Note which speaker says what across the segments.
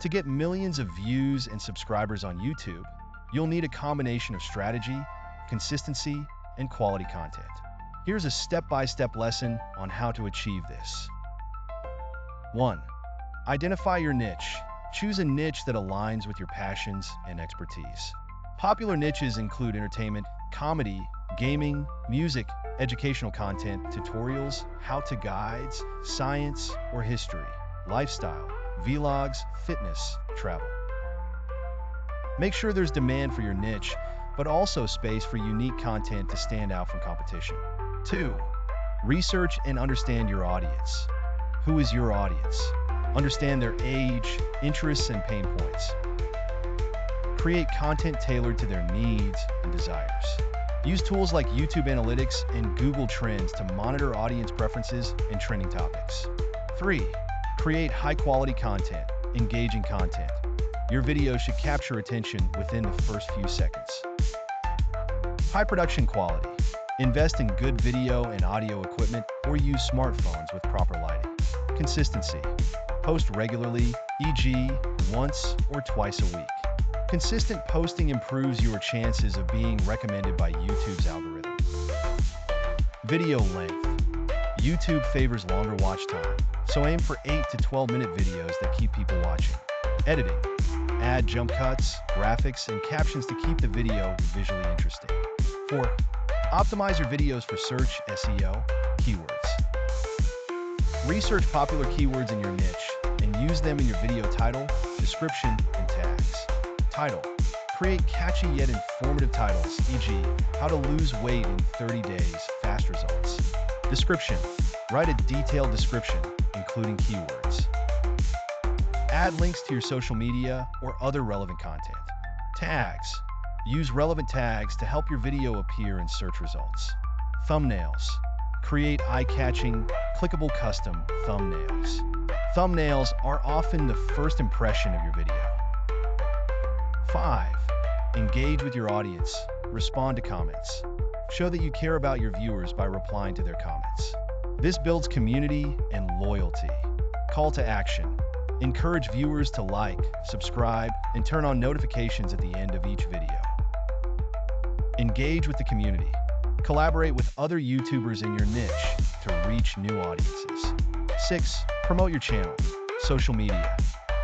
Speaker 1: To get millions of views and subscribers on YouTube, you'll need a combination of strategy, consistency, and quality content. Here's a step-by-step lesson on how to achieve this. 1. Identify your niche. Choose a niche that aligns with your passions and expertise. Popular niches include entertainment, comedy, gaming, music, educational content, tutorials, how-to guides, science or history, lifestyle, vlogs, fitness, travel. Make sure there's demand for your niche, but also space for unique content to stand out from competition. 2. Research and understand your audience. Who is your audience? Understand their age, interests, and pain points. Create content tailored to their needs and desires. Use tools like YouTube Analytics and Google Trends to monitor audience preferences and trending topics. 3. Create high-quality content, engaging content. Your video should capture attention within the first few seconds. High production quality. Invest in good video and audio equipment or use smartphones with proper lighting. Consistency. Post regularly, e.g., once or twice a week. Consistent posting improves your chances of being recommended by YouTube's algorithm. Video length. YouTube favors longer watch time, so aim for 8 to 12-minute videos that keep people watching. Editing. Add jump cuts, graphics, and captions to keep the video visually interesting. 4. Optimize your videos for search, SEO, keywords. Research popular keywords in your niche and use them in your video title, description, and tags. Title. Create catchy yet informative titles, e.g., how to lose weight in 30 days, fast results. Description. Write a detailed description, including keywords. Add links to your social media or other relevant content. Tags. Use relevant tags to help your video appear in search results. Thumbnails. Create eye-catching, clickable custom thumbnails. Thumbnails are often the first impression of your video. 5. Engage with your audience. Respond to comments. Show that you care about your viewers by replying to their comments. This builds community and loyalty. Call to action. Encourage viewers to like, subscribe, and turn on notifications at the end of each video. Engage with the community. Collaborate with other YouTubers in your niche to reach new audiences. 6. Promote your channel. Social media.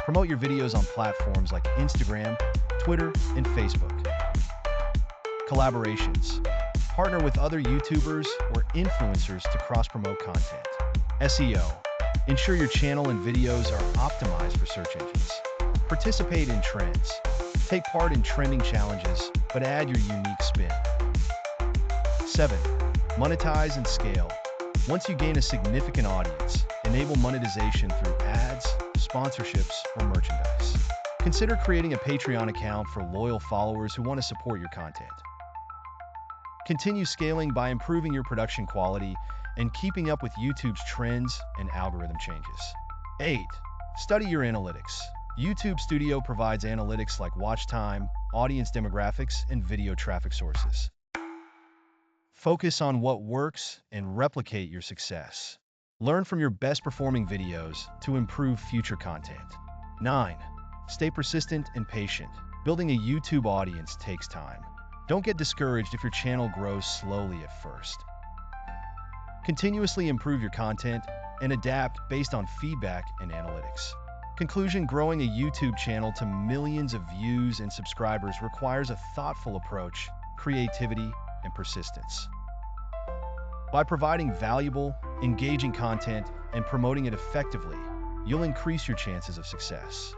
Speaker 1: Promote your videos on platforms like Instagram, Twitter, and Facebook. Collaborations. Partner with other YouTubers or influencers to cross-promote content. SEO. Ensure your channel and videos are optimized for search engines. Participate in trends. Take part in trending challenges, but add your unique spin. 7. Monetize and scale. Once you gain a significant audience, enable monetization through ads, sponsorships, or merchandise. Consider creating a Patreon account for loyal followers who want to support your content. Continue scaling by improving your production quality and keeping up with YouTube's trends and algorithm changes. 8. Study your analytics. YouTube Studio provides analytics like watch time, audience demographics, and video traffic sources. Focus on what works and replicate your success. Learn from your best performing videos to improve future content. 9. Stay persistent and patient. Building a YouTube audience takes time. Don't get discouraged if your channel grows slowly at first. Continuously improve your content and adapt based on feedback and analytics. Conclusion: growing a YouTube channel to millions of views and subscribers requires a thoughtful approach, creativity, and persistence. By providing valuable, engaging content and promoting it effectively, you'll increase your chances of success.